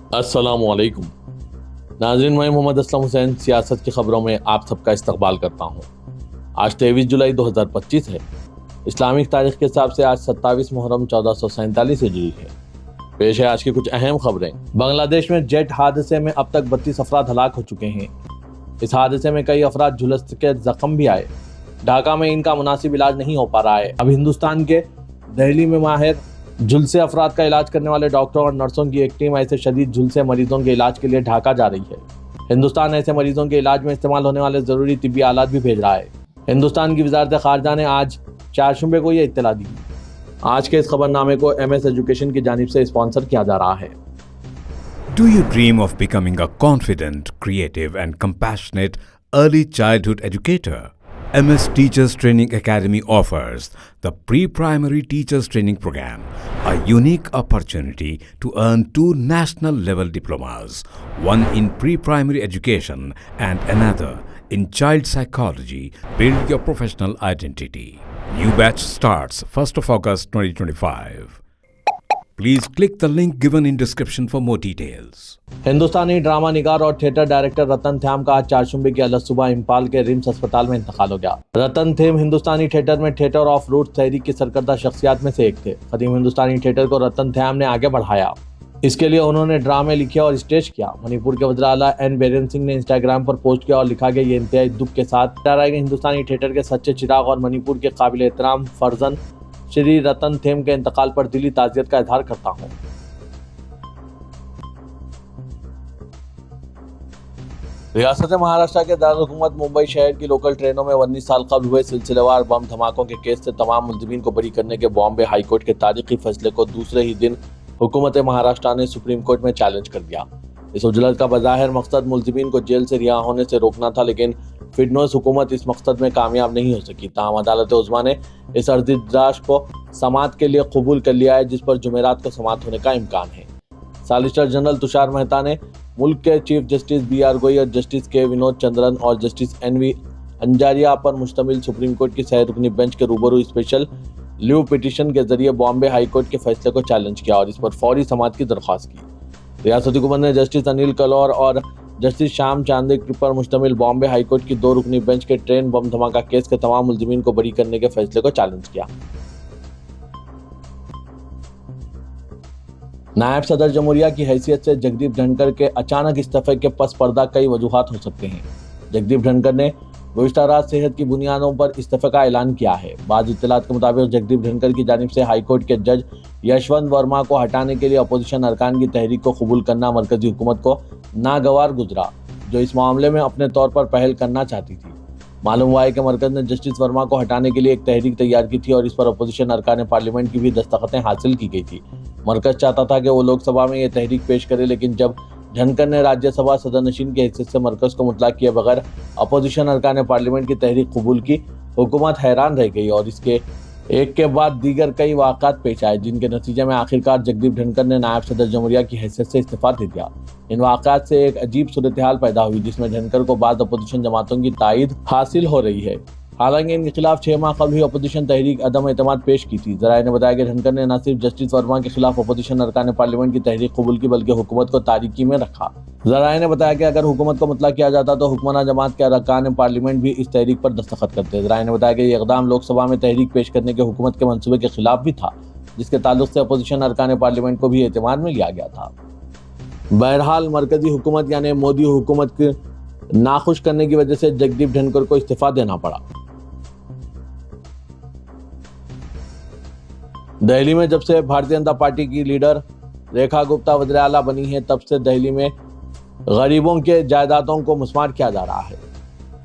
अस्सलाम वालेकुम नाज़रीन, मैं मोहम्मद असलम हुसैन सियासत की खबरों में आप सबका इस्तकबाल करता हूँ। आज 23 जुलाई 2025 है। इस्लामिक तारीख के हिसाब से आज 27 मुहर्रम 1447 हिजरी है। पेश है आज की कुछ अहम खबरें। बांग्लादेश में जेट हादसे में अब तक 32 अफराद हलाक हो चुके हैं। इस हादसे में कई अफराद झुलस के जख्म भी आए। ढाका में इनका मुनासिब इलाज नहीं हो पा रहा है। अब हिंदुस्तान के दिल्ली में माहिर झुलसे अफराद का इलाज करने वाले डॉक्टरों और नर्सों की एक टीम ऐसे शदीद झुलसे मरीजों के इलाज के लिए ढाका जा रही है। हिंदुस्तान ऐसे मरीजों के इलाज में इस्तेमाल होने वाले ज़रूरी तिब्बी आलात भी भेज रहा है। हिंदुस्तान की वजारत खारजा ने आज चारशंबे को यह इत्तला दी। आज के इस खबरनामे को MS एजुकेशन की जानिब से स्पॉन्सर किया जा रहा है। Do you dream of becoming a confident, creative and compassionate early childhood educator? MS Teachers Training Academy offers the Pre-Primary Teachers Training Program, a unique opportunity to earn 2 national level diplomas, one in pre-primary education and another in child psychology. Build your professional identity. New batch starts 1st of August 2025. Please click the link given in description for more details. Hindustani drama निगार और theatre director रतन them का आज चारशंबे की अलग सुबह इम्फाल के RIMS अस्पताल में इंतकाल हो गया। रतन थेम हिंदुस्तानी थिएटर में थिएटर ऑफ रूट्स तहरीक की सरकर्दा शख्सियात में से एक थे। कदीम हिंदुस्तानी थिएटर को रतन थेम ने आगे बढ़ाया। इसके लिए उन्होंने ड्रामे लिखे और स्टेज किया। मणिपुर के वज़ीर आला N बीरेन सिंह ने इंस्टाग्राम पर पोस्ट किया और लिखा कि ये इंतहाई दुख के साथ डराए गए हिंदुस्तानी थिएटर के सच्चे चिराग और मणिपुर के काबिल एहतराम फर्जन श्री रतन थेम के इंतकाल पर दिली ताज़ियत का इजहार करता हूँ। रियासत महाराष्ट्र के दारुल-हुकूमत मुंबई शहर की लोकल ट्रेनों में 19 साल कबल हुए सिलसिलेवार बम धमाकों के केस से तमाम मुल्ज़िमीन को बरी करने के बॉम्बे हाई कोर्ट के तारीखी फैसले को दूसरे ही दिन हुकूमत महाराष्ट्र ने सुप्रीम कोर्ट में चैलेंज कर दिया। इस उजलत का बज़ाहिर मकसद मुल्ज़िमीन को जेल से रिहा होने से रोकना था, लेकिन फिरनोस हुकूमत इस मकसद में कामयाब नहीं हो सकी। ताहम अदालत उज़्मा ने इस अर्ज़दाश्त को समाअत के लिए कबूल कर लिया है, जिस पर जुमेरात को समाअत होने का इम्कान है। सॉलिसिटर जनरल तुषार मेहता ने मुल्क के चीफ जस्टिस BR गोयल और जस्टिस K विनोद चंद्रन और जस्टिस NV अंजारिया पर मुश्तमिल सुप्रीम कोर्ट की 6 रुकनी बेंच के रूबरू स्पेशल लीव पिटीशन के जरिए बॉम्बे हाई कोर्ट के फैसले को चैलेंज किया और इस पर फौरी समाअत की दरख्वास्त की। रियासती हुकूमत ने जस्टिस अनिल कलौर और जस्टिस श्याम चांदेकर पर मुश्तमिल बॉम्बे हाई कोर्ट की 2 रुकनी बेंच के ट्रेन बम धमाका केस के तमाम मुल्ज़िमीन को बरी करने के फैसले को चैलेंज किया। नायब सदर जमहूरिया की हैसियत से जगदीप धनखड़ के अचानक इस्तीफे के पस पर्दा कई वजूहात हो सकते हैं। जगदीप धनखड़ ने गुज़िश्ता रात सेहत की बुनियादों पर इस्तीफे का ऐलान किया है। बाद इत्तलात के मुताबिक जगदीप धनखड़ की जानिब से हाई कोर्ट के जज यशवंत वर्मा को हटाने के लिए अपोजिशन अरकान की तहरीक को कबूल करना मरकजी हुकूमत को नागवार गुजरा, जो इस मामले में अपने तौर पर पहल करना चाहती थी। मालूम हुआ है कि मरकज ने जस्टिस वर्मा को हटाने के लिए एक तहरीक तैयार की थी और इस पर अपोजिशन अरकान पार्लियामेंट की भी दस्तखतें हासिल की गई थी। मरकज चाहता था कि वो लोकसभा में ये तहरीक पेश करे, लेकिन जब धनखड़ ने राज्यसभा सदरनशीन की हैसियत से मरकज को मुतला किए बगैर अपोजिशन अरकान पार्लियामेंट की तहरीक कबूल की, हुकूमत हैरान रह गई और इसके एक के बाद दीगर कई वाक़ात पेश आए, जिनके नतीजे में आखिरकार जगदीप धनखड़ ने नायब सदर जमहूरिया की हैसियत से इस्तीफा दे दिया। इन वाक़ात से एक अजीब सूरत हाल पैदा हुई, जिसमें धनखड़ को बाद अपोजिशन जमातों की तायद हासिल हो रही है। हालांकि इनके खिलाफ 6 माह कबल ही अपोजिशन तहरीक अदम एतमाद पेश की थी। ज़राए ने बताया कि धनखड़ ने न सिर्फ जस्टिस वर्मा के खिलाफ अपोजिशन अरकान पार्लियामेंट की तहरीक कबूल की, बल्कि हुकूमत को तारीकी में रखा। ज़राए ने बताया कि अगर हुकूमत को मुतला किया जाता तो हुक्मरान जमात के अरकान पार्लियामेंट भी इस तहरीक पर दस्तखत करते। ज़राए ने बताया कि ये इक़दाम लोकसभा में तहरीक पेश करने के हुकूमत के मंसूबे के खिलाफ भी था, जिसके ताल्लुक से अपोजिशन अरकान पार्लियामेंट को भी एतमाद में लिया गया था। बहरहाल मरकजी हुकूमत यानी मोदी हुकूमत के नाखुश करने की वजह से जगदीप धनखड़ को इस्तीफा देना पड़ा। दिल्ली में जब से भारतीय जनता पार्टी की लीडर रेखा गुप्ता वज़ीर आला बनी है, तब से दिल्ली में गरीबों के जायदादों को मुस्मार किया जा रहा है।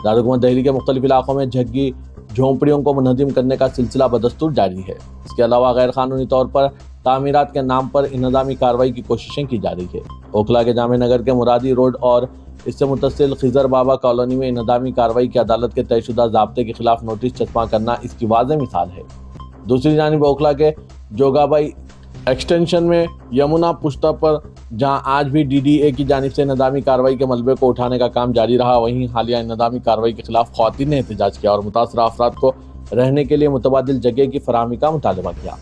दारुल हुकूमत दिल्ली के मुख्तलिफ इलाकों में झग्गी झोंपड़ियों को मुनज़्ज़म करने का सिलसिला बदस्तूर जारी है। इसके अलावा गैर कानूनी तौर पर तामीरात के नाम पर इंतज़ामी कार्रवाई की कोशिशें की जा रही है। ओखला के जामे नगर के मुरादी रोड और इससे मुतसिल खिजर बाबा कॉलोनी में इंतज़ामी कार्रवाई की अदालत के तयशुदा ज़ाब्ते के खिलाफ नोटिस चस्पा करना इसकी वाज़ेह मिसाल है। दूसरी जानिब ओखला के जोगाबाई एक्सटेंशन में यमुना पुश्ता पर जहां आज भी DDA की जानिब से इंतज़ामी कार्रवाई के मलबे को उठाने का काम जारी रहा, वहीं हालिया इंतज़ामी कार्रवाई के खिलाफ ख़वातीन ने एहतजाज किया और मुतासरा अफराद को रहने के लिए मुतबादिल जगह की फराहमी का मुतालबा किया।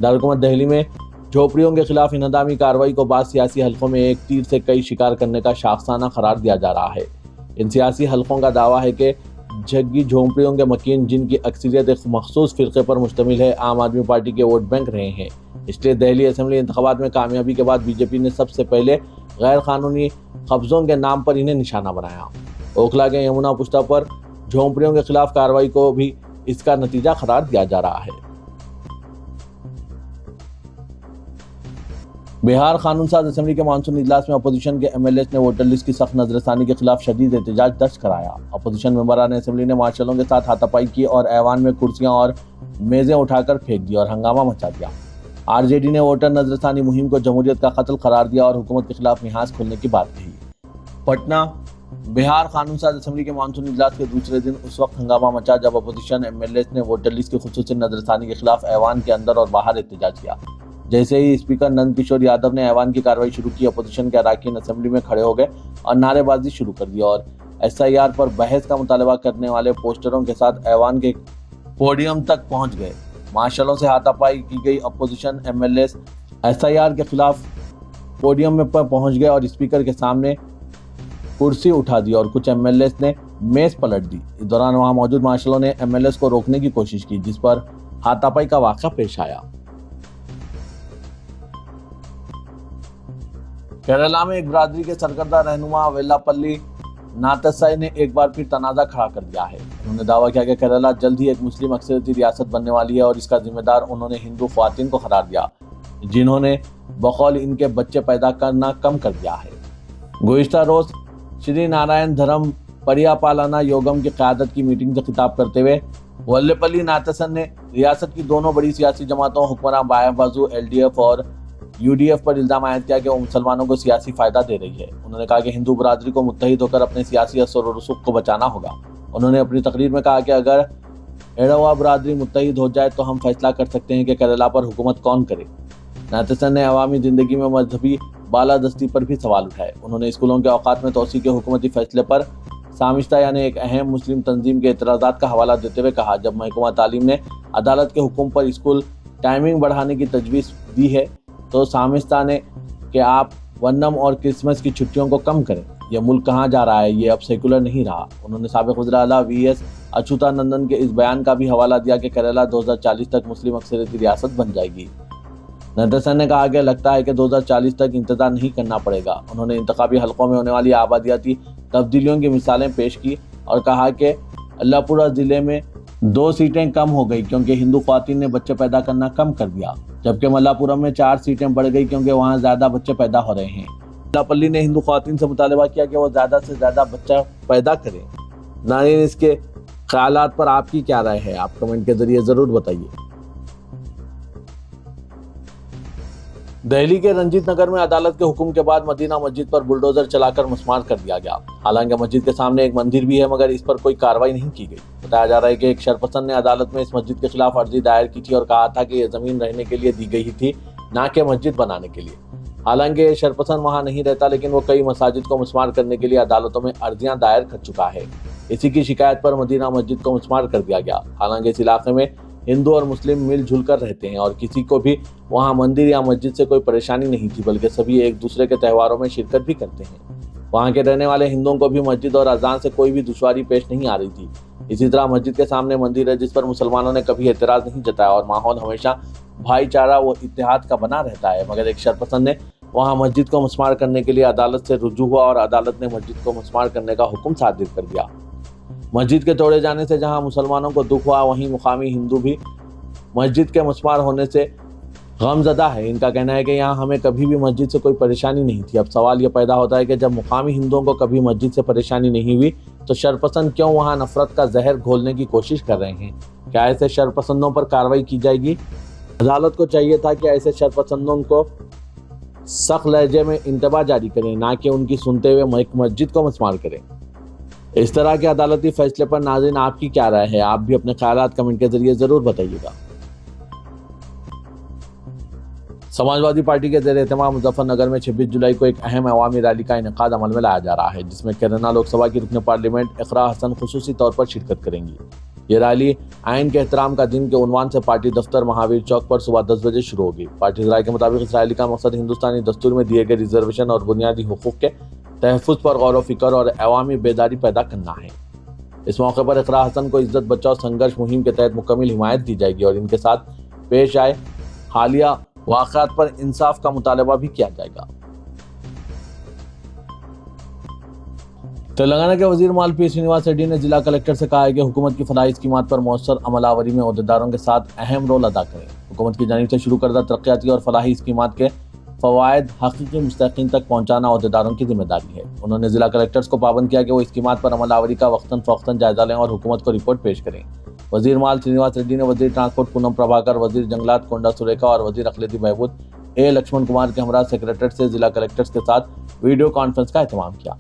दारुल हुकूमत दिल्ली में جھونپڑیوں کے خلاف انہدامی کارروائی کو بعض سیاسی حلقوں میں ایک تیر سے کئی شکار کرنے کا شاخسانہ قرار دیا جا رہا ہے۔ ان سیاسی حلقوں کا دعویٰ ہے کہ جھگی جھونپڑیوں کے مکین، جن کی اکثریت ایک مخصوص فرقے پر مشتمل ہے، عام آدمی پارٹی کے ووٹ بینک رہے ہیں۔ اس لیے دہلی اسمبلی انتخابات میں کامیابی کے بعد بی جے پی نے سب سے پہلے غیر قانونی قبضوں کے نام پر انہیں نشانہ بنایا۔ اوکھلا کے یمنا پشتہ پر جھونپڑیوں کے خلاف کارروائی کو بھی اس کا نتیجہ قرار دیا جا رہا ہے۔ بہار قانون ساز اسمبلی کے مانسون اجلاس میں اپوزیشن کے ایم ایل ایز نے ووٹر لسٹ کی سخت نظر ثانی کے خلاف شدید احتجاج درج کرایا۔ اپوزیشن ممبران اسمبلی نے مارشلوں کے ساتھ ہاتھا پائی کی اور ایوان میں کرسیاں اور میزیں اٹھا کر پھینک دی اور ہنگامہ مچا دیا۔ آر جے ڈی نے ووٹر نظر ثانی مہم کو جمہوریت کا قتل قرار دیا اور حکومت کے خلاف محاذ کھولنے کی بات کہی۔ پٹنہ بہار قانون ساز اسمبلی کے مانسون اجلاس کے دوسرے دن اس وقت ہنگامہ مچا جب اپوزیشن ایم ایل ایز نے ووٹر لسٹ کی خصوصی نظر ثانی کے خلاف ایوان کے اندر اور باہر احتجاج کیا۔ جیسے ہی اسپیکر نند کشور یادو نے ایوان کی کارروائی شروع کی، اپوزیشن کے اراکین اسمبلی میں کھڑے ہو گئے اور نعرے بازی شروع کر دی اور ایس آئی آر پر بحث کا مطالبہ کرنے والے پوسٹروں کے ساتھ ایوان کے پوڈیم تک پہنچ گئے۔ مارشلوں سے ہاتھا پائی کی گئی۔ Opposition M L As S I R کے خلاف پوڈیم میں پہنچ گئے اور اسپیکر کے سامنے کرسی اٹھا دی اور کچھ ایم ایل ایز نے میز پلٹ دی۔ اس دوران وہاں موجود مارشلوں نے ایم ایل ایز کو روکنے کی کوشش کی، جس پر ہاتھا پائی کا واقعہ پیش آیا۔ کیرالہ میں ایک برادری کے سرکردہ رہنما ویلاپلی ناتسائی نے ایک بار پھر تنازع کھڑا کر دیا ہے۔ انہوں نے دعویٰ کیا کہ کیرالہ جلد ہی ایک مسلم اکثریتی ریاست بننے والی ہے اور اس کا ذمہ دار انہوں نے ہندو خواتین کو قرار دیا، جنہوں نے بقول ان کے بچے پیدا کرنا کم کر دیا ہے۔ گزشتہ روز شری نارائن دھرم پریا پالنا یوگم کی قیادت کی میٹنگ سے خطاب کرتے ہوئے ویلاپلی ناتسن نے ریاست کی دونوں بڑی سیاسی جماعتوں حکمراں بائیں بازو ایل ڈی ایف اور یو ڈی ایف پر الزام عائد کیا کہ وہ مسلمانوں کو سیاسی فائدہ دے رہی ہے۔ انہوں نے کہا کہ ہندو برادری کو متحد ہو کر اپنے سیاسی اثر و رسوخ کو بچانا ہوگا۔ انہوں نے اپنی تقریر میں کہا کہ اگر ایڑوا برادری متحد ہو جائے تو ہم فیصلہ کر سکتے ہیں کہ کیرالہ پر حکومت کون کرے۔ ناتسن نے عوامی زندگی میں مذہبی بالادستی پر بھی سوال اٹھائے۔ انہوں نے اسکولوں کے اوقات میں توسیع کے حکومتی فیصلے پر سامشتہ یعنی ایک اہم مسلم تنظیم کے اعتراضات کا حوالہ دیتے ہوئے کہا، جب محکمہ تعلیم نے عدالت کے حکم پر اسکول ٹائمنگ بڑھانے کی تجویز دی ہے تو سامشتہ نے کہ آپ ونم اور کرسمس کی چھٹیوں کو کم کریں۔ یہ ملک کہاں جا رہا ہے؟ یہ اب سیکولر نہیں رہا۔ انہوں نے سابق وزیر اعلیٰ وی ایس اچھوتا نندن کے اس بیان کا بھی حوالہ دیا کہ کیرالہ 2040 تک مسلم اکثریتی ریاست بن جائے گی۔ ناتسن نے کہا کہ لگتا ہے کہ 2040 تک انتظار نہیں کرنا پڑے گا۔ انہوں نے انتخابی حلقوں میں ہونے والی آبادیاتی تبدیلیوں کی مثالیں پیش کی اور کہا کہ اللہ پورہ ضلع میں 2 سیٹیں کم ہو گئی کیونکہ ہندو خواتین نے بچے پیدا کرنا کم کر دیا، جبکہ ملا پورم میں 4 سیٹیں بڑھ گئی کیونکہ وہاں زیادہ بچے پیدا ہو رہے ہیں۔ ویلاپلی نے ہندو خواتین سے مطالبہ کیا کہ وہ زیادہ سے زیادہ بچہ پیدا کریں۔ ناظرین، اس کے خیالات پر آپ کی کیا رائے ہے؟ آپ کمنٹ کے ذریعے ضرور بتائیے۔ دہلی کے رنجیت نگر میں عدالت کے حکم کے بعد مدینہ مسجد پر بلڈوزر چلا کر مسمار کر دیا گیا۔ حالانکہ مسجد کے سامنے ایک مندر بھی ہے مگر اس پر کوئی کارروائی نہیں کی گئی۔ بتایا جا رہا ہے کہ ایک شرپسند نے عدالت میں اس مسجد کے خلاف عرضی دائر کی تھی اور کہا تھا کہ یہ زمین رہنے کے لیے دی گئی تھی، نہ کہ مسجد بنانے کے لیے۔ حالانکہ یہ شرپسند وہاں نہیں رہتا، لیکن وہ کئی مساجد کو مسمار کرنے کے لیے عدالتوں میں عرضیاں دائر کر چکا ہے۔ اسی کی شکایت پر مدینہ مسجد کو مسمار کر دیا گیا۔ حالانکہ اس علاقے میں ہندو اور مسلم مل جل کر رہتے ہیں اور کسی کو بھی وہاں مندر یا مسجد سے کوئی پریشانی نہیں تھی، بلکہ سبھی ایک دوسرے کے تہواروں میں شرکت بھی کرتے ہیں۔ وہاں کے رہنے والے ہندوؤں کو بھی مسجد اور اذان سے کوئی بھی دشواری پیش نہیں آ رہی تھی۔ اسی طرح مسجد کے سامنے مندر ہے جس پر مسلمانوں نے کبھی اعتراض نہیں جتایا اور ماحول ہمیشہ بھائی چارہ و اتحاد کا بنا رہتا ہے، مگر ایک شرپسند نے وہاں مسجد کو مسمار کرنے کے لیے عدالت سے رجوع ہوا اور عدالت نے مسجد کو مسمار کرنے کا حکم صادر کر دیا۔ مسجد کے توڑے جانے سے جہاں مسلمانوں کو دکھ ہوا، وہیں مقامی ہندو بھی مسجد کے مسمار ہونے سے غم زدہ ہے۔ ان کا کہنا ہے کہ یہاں ہمیں کبھی بھی مسجد سے کوئی پریشانی نہیں تھی۔ اب سوال یہ پیدا ہوتا ہے کہ جب مقامی ہندوؤں کو کبھی مسجد سے پریشانی نہیں ہوئی تو شرپسند کیوں وہاں نفرت کا زہر گھولنے کی کوشش کر رہے ہیں؟ کیا ایسے شرپسندوں پر کارروائی کی جائے گی؟ عدالت کو چاہیے تھا کہ ایسے شرپسندوں کو سخت لہجے میں انتباہ جاری کریں، نہ کہ ان کی سنتے ہوئے مسجد کو مسمار کریں۔ اس طرح کے عدالتی فیصلے پر ناظرین آپ کی کیا رائے ہے؟ آپ بھی اپنے خیالات کمنٹ کے ذریعے ضرور بتائیے گا۔ سماجوادی پارٹی کے زیر اہتمام مظفر نگر میں 26 جولائی کو ایک اہم عوامی ریلی کا انعقاد عمل میں لایا جا رہا ہے، جس میں کیرالہ لوک سبھا کی رکن پارلیمنٹ اقراء حسن خصوصی طور پر شرکت کریں گی۔ یہ ریلی आइन के एहतराम का दिन के उन्वान से पार्टी दफ्तर महावीर चौक पर सुबह 10 बजे शुरू होगी। पार्टी की राय के मुताबिक इस रैली का मकसद हिंदुस्तानी दस्तूर में दिए गए रिजर्वेशन और बुनियादी हुकूक के तहफ़्फ़ुज़ पर गौर व फिक्र और अवामी बेदारी पैदा करना है। इस मौके पर इकरा हसन को इज्जत बचाओ संघर्ष मुहिम के तहत मुकम्मल हिमायत दी जाएगी और इनके साथ पेश आए हालिया वाक़यात पर इंसाफ का मुतालबा भी किया जाएगा। तेलंगाना के वजीर माल पी श्रीनिवास रेड्डी ने जिला कलेक्टर से कहा है कि हुकूमत की फलाही स्कीमात पर मौसर अमलावरी में अहदेदारों के साथ अहम रोल अदा करें। हुकूमत की जानिब से शुरू करदा तरक्याती और फलाही स्कीमात के फ़वाइद हकीकी मुस्तहिक़ीन तक पहुँचाना अहदेदारों की जिम्मेदारी है। उन्होंने जिला कलेक्टर्स को पाबंद किया कि वो स्कीमात पर अमलावरी का वक्तन फ़ौक्तन जायजा लें और हुकूमत को रिपोर्ट पेश करें। वजीर माल श्रीनिवास रेड्डी ने वजीर ट्रांसपोर्ट पूनम प्रभाकर, वजीर जंगलात कोंडा सुरेखा और वजीर अक़लियती बहबूद ए लक्ष्मण कुमार के हमरा सेक्रेटरीट से जिला कलेक्टर्स के साथ वीडियो कॉन्फ्रेंस का एहतमाम किया।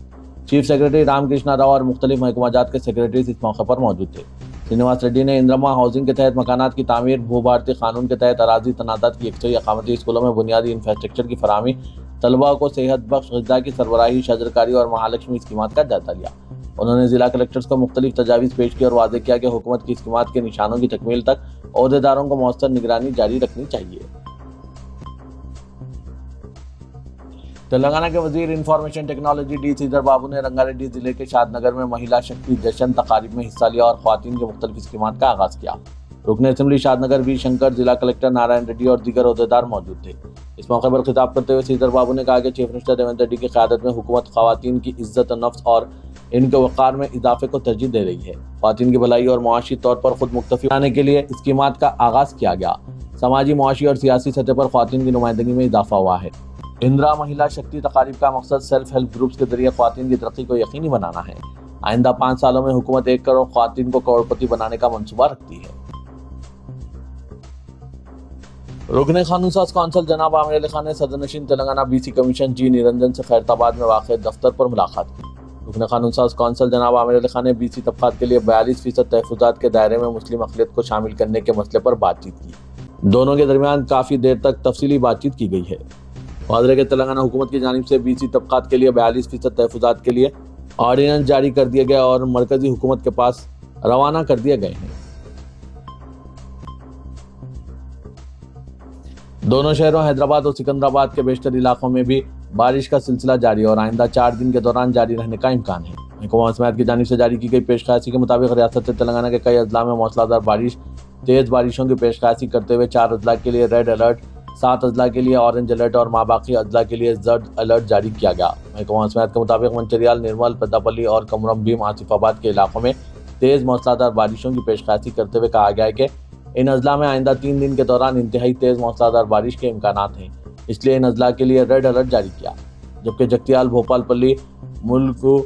चीफ सेक्रेटरी रामकृष्णा राव और मुख्तलिफ महकमा जात के सेक्रेटरीज इस मौके पर मौजूद थे। श्रीनिवास रेड्डी ने इंद्रमा हाउसिंग के तहत मकानात की तामीर, भू भारती कानून के तहत अराजी तनाज़ात की यकसई, अक़ामती स्कूलों में बुनियादी इंफ्रास्ट्रक्चर की फराहमी, तलबा को सेहत बख्श ग़िज़ा की सरबराही, शजरकारी और महालक्ष्मी स्कीमात का जायजा लिया। उन्होंने जिला कलेक्टर्स को मुख्तलिफ तजावीज़ पेश की और वाज़ेह किया कि हुकूमत की स्कीमात के निशानों की तकमील तक अहदेदारों को मौसर निगरानी जारी रखनी चाहिए। तेलंगाना के वजीर इंफॉर्मेशन टेक्नोलॉजी डी श्रीधर बाबू ने रंगारेड्डी जिले के शादनगर में महिला शक्ति जश्न तकारीब में हिस्सा लिया और ख्वातीन के मुख्तलिफ स्कीमात का आगाज़ किया। रुकन असेंबली शादनगर वी शंकर, जिला कलेक्टर नारायण रेड्डी और दीगर अहदेदार मौजूद थे। इस मौके पर खिताब करते हुए श्रीधर बाबू ने कहा कि चीफ मिनिस्टर रेवंत रेड्डी की क़यादत में हुकूमत ख्वातीन की इज्जत नफ्स और इनके वक़ार में इजाफे को तरजीह दे रही है। ख्वातीन की भलाई और मुआशी तौर पर खुद मुक्तफी बनाने के लिए स्कीमात का आगाज़ किया गया। समाजी, मुआशी और सियासी सतह पर ख्वातीन की नुमाइंदगी में इजाफा हुआ है। इंदिरा महिला शक्ति तकारीब का मकसद सेल्फ हेल्प ग्रुप्स के जरिए ख्वातीन की तरक्की को यकीनी बनाना है। आइंदा 5 सालों में हुकूमत 1 करोड़ ख्वातीन को करोड़पति बनाने का मंसूबा रखती है। रुकने कानून साज कौंसल जनाब आमिर अली खान ने सदरनशीन तेलंगाना BC कमीशन जी निरंजन से खैरताबाद में वाक़ दफ्तर पर मुलाकात की। रुकने कानून साज कौंसल जनाब आमिर अली खान ने BC तबक़ात के लिए 42% तहफ़्फ़ुज़ात के दायरे में मुस्लिम अक़लियत को शामिल करने के मसले पर बातचीत की। दोनों के दरमियान काफ़ी देर तक तफसीली बातचीत की गई है। वाज़ेह के तेलंगाना हुकूमत की जानिब से BC तबक़ात के लिए 42% तहफ़्फ़ुज़ात के लिए ऑर्डिनेंस जारी कर दिए गए और मरकज़ी हुकूमत के पास रवाना कर दिए गए हैं। दोनों शहरों हैदराबाद और सिकंदराबाद के बेशतर इलाकों में भी बारिश का सिलसिला जारी और आइंदा 4 दिन के दौरान जारी रहने का इम्कान है। महकमा मौसमियात की जानिब से जारी की गई पेशकशी के मुताबिक रियासत तेलंगाना के कई अजला में मौसलाधार बारिश, तेज़ बारिशों की पेशकशी करते हुए 4 अजला के लिए रेड अलर्ट, 7 अजला के लिए ऑरेंज अलर्ट और माबाकी अजला के लिए जर्द अलर्ट जारी किया गया। महकमा मौसमियात के मुताबिक मंचरियाल, निर्मल, पेद्दापल्ली और कमरम भीम, आसिफाबाद के इलाकों में तेज़ मौसलाधार बारिशों की पेशकशी करते हुए कहा गया है कि इन अजला में आइंदा 3 दिन के दौरान इंतहाई तेज़ मौसलाधार बारिश के इम्कानात हैं, इसलिए इन अजला के लिए रेड अलर्ट जारी किया। जबकि जगतियाल, भोपालपल्ली, मुल्कू,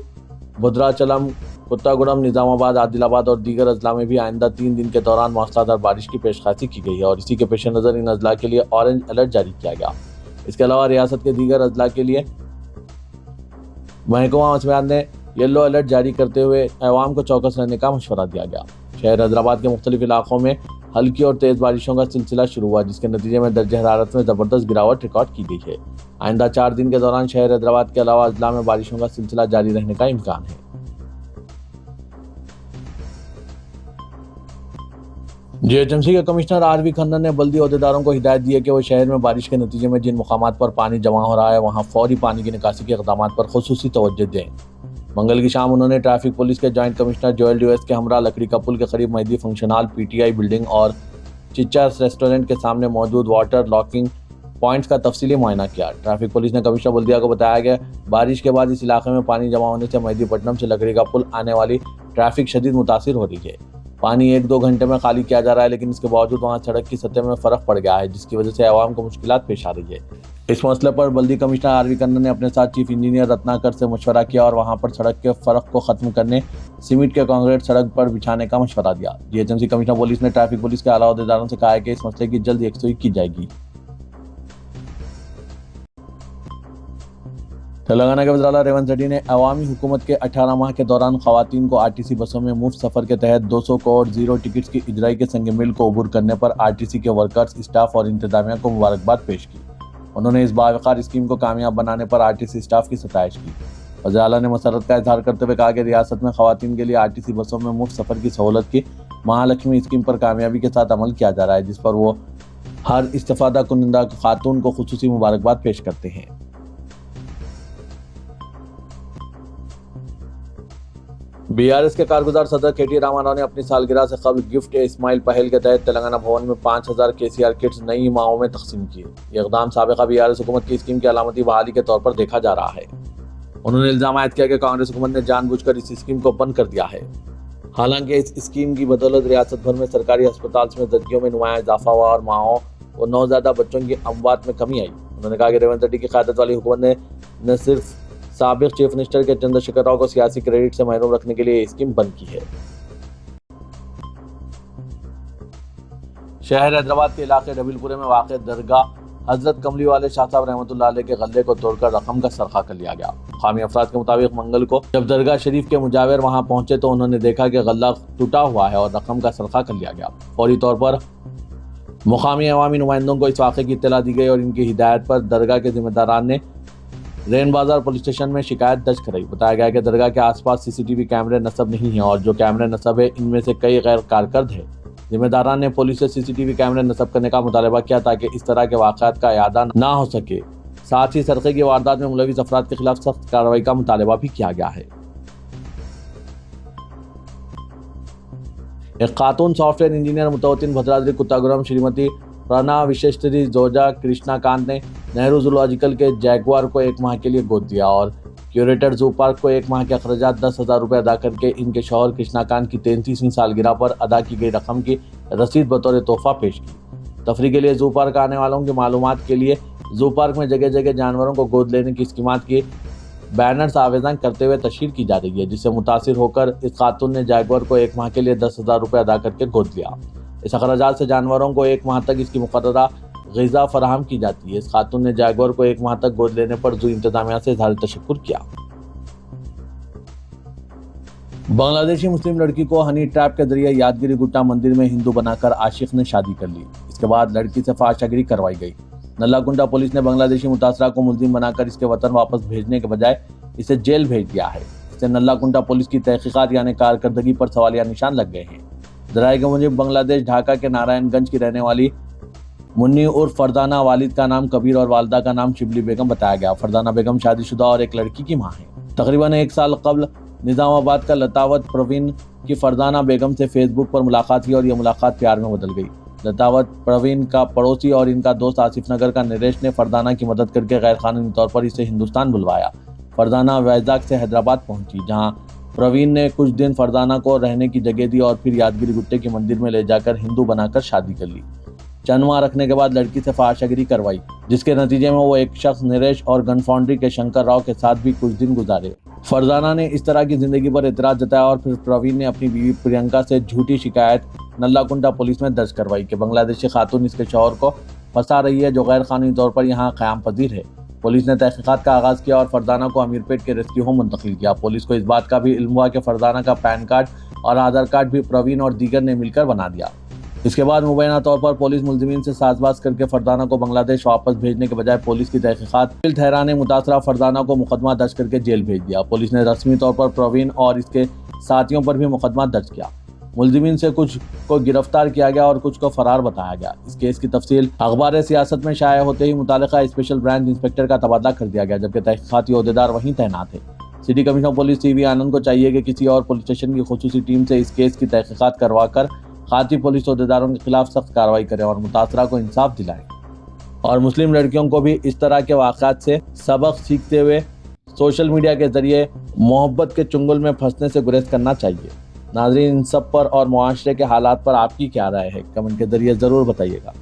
भद्राचलम, कुत्तागुड़म, निज़ामाबाद, आदिलाबाद और दीगर अजला में भी आइंदा 3 दिन के दौरान मौसलाधार बारिश की पेशकशी की गई है और इसी के पेश नज़र इन अजला के लिए ऑरेंज अलर्ट जारी किया गया। इसके अलावा रियासत के दीगर अजला के लिए महकमा मौसमियात ने येलो अलर्ट जारी करते हुए अवाम को चौकस रहने का मशवरा दिया गया। शहर हैदराबाद के मुख्तलिफ इलाकों में हल्की और तेज़ बारिशों का सिलसिला शुरू हुआ, जिसके नतीजे में दर्जे हरारत में ज़बरदस्त गिरावट रिकॉर्ड की गई है। आइंदा 4 दिन के दौरान शहर हैदराबाद के अलावा अजला में बारिशों का सिलसिला जारी रहने का इम्कान है। GHMC के कमिश्नर RV खन्ना ने बल्दी अहदेदारों को हिदायत दी है कि वो शहर में बारिश के नतीजे में जिन मुकामात पर पानी जमा हो रहा है वहाँ फौरी पानी की निकासी के इक़दामात पर खुसूसी तवज्जो दें। मंगल की शाम उन्होंने ट्रैफिक पुलिस के जॉइंट कमिश्नर जोएल ड्यूएस के हमरा लकड़ी का पुल के करीब Mehdi function hall, PTI building और चिच्चार्स रेस्टोरेंट के सामने मौजूद वाटर लॉकिंग पॉइंट्स का तफसीली मुआयना किया। ट्रैफिक पुलिस ने कमिश्नर बल्दिया को बताया कि बारिश के बाद इस इलाके में पानी जमा होने से मेहदीपट्टनम से लकड़ी का पुल आने वाली ट्रैफिक शदीद मुतासिर हो रही है। पानी 1-2 घंटे में खाली किया जा रहा है, लेकिन इसके बावजूद वहाँ सड़क की सतह में फ़र्क पड़ गया है, जिसकी वजह से आवाम को मुश्किलात पेश आ रही है। इस मसले पर बल्दी कमिश्नर RV खन्ना ने अपने साथ चीफ इंजीनियर रत्नाकर से मशवरा किया और वहाँ पर सड़क के फ़र्क को ख़त्म करने सीमेंट के कंक्रीट सड़क पर बिछाने का मशवरा दिया। GHMC कमिश्नर पुलिस ने ट्रैफिक पुलिस के आला अहदेदारों से कहा है कि इस मसले की जल्द यकसुई की जाएगी। तेलंगाना के वज़ीर रेवंत रेड्डी ने अवामी हुकूमत के 18 माह के दौरान ख़वातीन को RTC बसों में मुफ्त सफ़र के तहत 200 करोड़ ज़ीरो टिकट्स की इजराई के संग मिल को अबूर करने पर RTC के वर्कर्स, स्टाफ और इंतजामिया को मुबारकबाद पेश की। उन्होंने इस बावकार स्कीम को कामयाब बनाने पर RTC स्टाफ की सताइश की। वज़ीर आला ने मसरत का इजहार करते हुए कहा कि रियासत में ख़वातीन के लिए RTC बसों में मुफ्त सफ़र की सहूलत की महालक्ष्मी स्कीम पर कामयाबी के साथ अमल किया जा रहा है, जिस पर वो हर इस्तेफादा कुनिंदा खातून को खुसूसी मुबारकबाद पेश करते हैं। बीआरएस के कारगुजार सदर केटी रामाराव ने अपनी सालगिरह से कबल गिफ्ट ए स्माइल पहल के तहत तेलंगाना भवन में 5000 केसीआर किट्स नई माहों में तकसीम किए। ये इकदाम साबिका बीआरएस हुकूमत की स्कीम की अलामती बहाली के तौर पर देखा जा रहा है। उन्होंने इल्जाम आयद किया कि कांग्रेस हुकूमत ने जानबूझकर इस स्कीम को बंद कर दिया है। हालांकि इस स्कीम की बदौलत रियासत भर में सरकारी अस्पताल में ज़दगियों में नुमाया इजाफा हुआ और माओं और नौज़ादा बच्चों की अमवात में कमी आई। उन्होंने कहा कि रेवंत रेड्डी की क़यादत वाली हुकूमत ने न सिर्फ साबिक चीफ मिनिस्टर के चंद्रशेखर राव को सियासी क्रेडिट से महरूम रखने के लिए ये स्कीम बंद की है। शहर हैदराबाद के इलाके डबीलपुरे में वाक़ दरगाह हजरत कमली वाले शाह साहब रहमतुल्लाह अलैह के गले को तोड़कर रकम का सरखा कर लिया गया। मुकामी अफराद के मुताबिक मंगल को जब दरगाह शरीफ के मुजावर वहां पहुंचे तो उन्होंने देखा कि गला टूटा हुआ है और रकम का सरखा कर लिया गया। फौरी तौर पर मुकामी अवामी नुमाइंदों को इस वाक़े की इत्तला दी गई और इनकी हिदायत पर दरगाह के जिम्मेदारान ने रेन बाजार पुलिस स्टेशन में शिकायत दर्ज कराई। बताया गया कि दरगाह के आसपास सीसीटीवी कैमरे नस्ब नहीं हैं और जो कैमरे नस्ब है इनमें से कई गैर कारकर्द है। जिम्मेदारान ने पुलिस से सीसीटीवी कैमरे नस्ब करने का मुतालबा किया ताकि इस तरह के वाक़यात का इआदा ना हो सके। साथ ही सरक़े की वारदात में मुलविस अफराद के खिलाफ सख्त कार्रवाई का मुतालबा भी किया गया है। एक खातून सॉफ्टवेयर इंजीनियर मुतवत्तिन भद्राद्री कुत्तागुरम श्रीमती प्रणा विशेषरी जोजा कृष्णाकांत ने नेहरू जूलॉजिकल के जैगुआर को 1 माह के लिए गोद दिया और क्यूरेटेड जू पार्क को 1 माह के अखराजात 10,000 रुपये अदा करके इनके शौहर कृष्णाकांत की 33वीं सालगिरह पर अदा की गई रकम की रसीद बतौर तोहफा पेश की। तफरीह के लिए जू पार्क आने वालों की मालूमात के लिए जू पार्क में जगह जगह जानवरों को गोद लेने की स्कीमात की बैनर्स आवेदन करते हुए तशहीर की जा रही है, जिससे मुतासिर होकर इस खातून ने जैगुआर को 1 माह के लिए 10,000 रुपये अदा करके गोद लिया। इस अखराजात से जानवरों को 1 माह तक इसकी मुकर्ररा ग़िज़ा फराहम की जाती है। इस खातून ने जैगुआर को 1 माह तक गोद लेने पर जू इंतजामिया से इज़हार तशक्कुर किया। बांग्लादेशी मुस्लिम लड़की को हनी ट्रैप के जरिए यादगिरी गुट्टा मंदिर में हिंदू बनाकर आशिक ने शादी कर ली। इसके बाद लड़की से फाशगिरी करवाई गई। नल्लाकुंडा पुलिस ने बांग्लादेशी मुतासरा को मुलजिम बनाकर इसके वतन वापस भेजने के बजाय इसे जेल भेज दिया है। इससे नल्लाकुंडा पुलिस की तहकीकात यानी कारकर्दगी पर सवालिया निशान लग गए हैं। ज़राए के मुताबिक बांग्लादेश ढाका के नारायणगंज की रहने वाली मुन्नी उर्फ फरदाना वालिद का नाम कबीर और वालदा का नाम शिबली बेगम बताया गया। फरदाना बेगम शादीशुदा और एक लड़की की मां है। तकरीबन 1 साल कबल निजामाबाद का लतावत प्रवीण की फरदाना बेगम से फेसबुक पर मुलाकात हुई और यह मुलाकात प्यार में बदल गई। लतावत प्रवीण का पड़ोसी और इनका दोस्त आसिफ नगर का नरेश ने फरदाना की मदद करके गैर कानूनी तौर पर इसे हिंदुस्तान बुलवाया। फरदाना वैजाग से हैदराबाद पहुंची, जहां प्रवीण ने कुछ दिन फरदाना को रहने की जगह दी और फिर यादगिरी गुट्टे के मंदिर में ले जाकर हिंदू बनाकर शादी कर ली। चंद माह रखने के बाद लड़की से फाशगिरी करवाई, जिसके नतीजे में वो एक शख्स नरेश और गन फाउंड्री के शंकर राव के साथ भी कुछ दिन गुजारे। फरदाना ने इस तरह की जिंदगी पर एतराज जताया और फिर प्रवीण ने अपनी बीवी प्रियंका से झूठी शिकायत नल्लाकुंडा पुलिस में दर्ज करवाई कि बांग्लादेशी खातून इसके शौहर को फंसा रही है, जो गैर कानूनी तौर पर यहाँ क़याम पजीर है। पुलिस ने तहकीकात का आगाज़ किया और फरदाना को अमीरपेट के रेस्क्यू होम मुंतकिल किया। पुलिस को इस बात का भी इल्म हुआ कि फरदाना का पैन कार्ड और आधार कार्ड भी प्रवीण और दीगर ने मिलकर बना दिया। इसके बाद मुबैना तौर पर पुलिस मुलजिमीन से साजबाज करके फरदाना को बांग्लादेश वापस भेजने के बजाय पुलिस की तहकीकात ठहराने मुतासरा फरदाना को मुकदमा दर्ज करके जेल भेज दिया। पुलिस ने रस्मी तौर पर प्रवीण और इसके साथियों पर भी मुकदमा दर्ज किया। मुलजिमीन से कुछ को गिरफ्तार किया गया और कुछ को फरार बताया गया। इस केस की तफसील अखबार सियासत में शाया होते ही मुतालिका स्पेशल ब्रांच इंस्पेक्टर का तबादला कर दिया गया, जबकि तहकीकाती ओहदेदार वहीं तैनात थे। सिटी कमिश्नर पुलिस CV आनंद को चाहिए कि किसी और पुलिस स्टेशन की खुसूसी टीम से इस केस की तहकीकात करवाकर खाती पुलिस ओहदेदारों के खिलाफ सख्त कार्रवाई करें और मुतासरा को इंसाफ दिलाएं और मुस्लिम लड़कियों को भी इस तरह के वाक़यात से सबक सीखते हुए सोशल मीडिया के जरिए मोहब्बत के चुंगल में फंसने से गुरेज करना चाहिए। नाज़रीन, इन सब पर और मुआशरे के हालात पर आपकी क्या राय है, कमेंट के जरिए ज़रूर बताइएगा।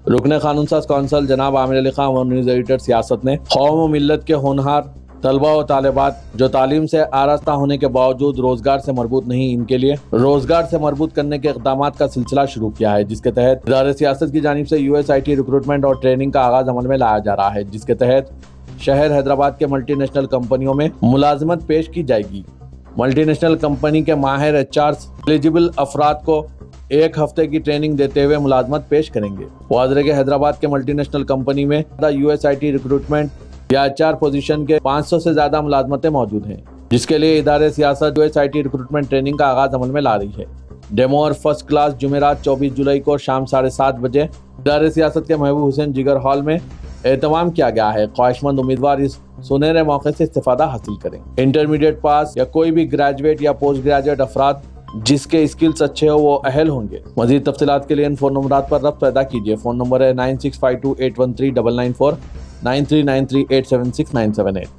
रुकने कानून साज कौंसल जनाब आमिर अली खान और न्यूज़ एडिटर सियासत ने कौम व मिल्लत के होनहार तलबा व तालिबात जो तालीम से आरास्ता होने के बावजूद रोजगार से मरबूत नहीं, इनके लिए रोजगार से मरबूत करने के इक़दामात का सिलसिला शुरू किया है, जिसके तहत इदारे सियासत की जानिब से USIT रिक्रूटमेंट और ट्रेनिंग का आगाज अमल में लाया जा रहा है, जिसके तहत शहर हैदराबाद के मल्टीनेशनल कंपनियों में मुलाजमत पेश की जाएगी। मल्टीनेशनल कंपनी के माहिर HRs एलिजिबल अफराद को 1 हफ्ते की ट्रेनिंग देते हुए मुलाजमत पेश करेंगे। वाज़ेह के हैदराबाद के मल्टीनेशनल कंपनी में USIT रिक्रूटमेंट या HR पोजीशन के 500 से ज्यादा मुलाजमतें मौजूद हैं। جس کے لیے ادارے سیاست جو SIT ریکروٹمنٹ ٹریننگ کا آغاز عمل میں لا رہی ہے۔ ڈیمو اور فرسٹ کلاس جمعرات 24 جولائی کو شام 7:30 بجے ادارے سیاست کے محبوب حسین جگر ہال میں اہتمام کیا گیا ہے۔ خواہش مند امیدوار اس سنہرے موقع سے استفادہ حاصل کریں۔ انٹرمیڈیٹ پاس یا کوئی بھی گریجویٹ یا پوسٹ گریجویٹ افراد جس کے اسکلز اچھے ہو وہ اہل ہوں گے۔ مزید تفصیلات کے لیے ان فون نمبرات پر رابطہ پیدا کیجیے۔ فون نمبر ہے 9652813994 9393876978۔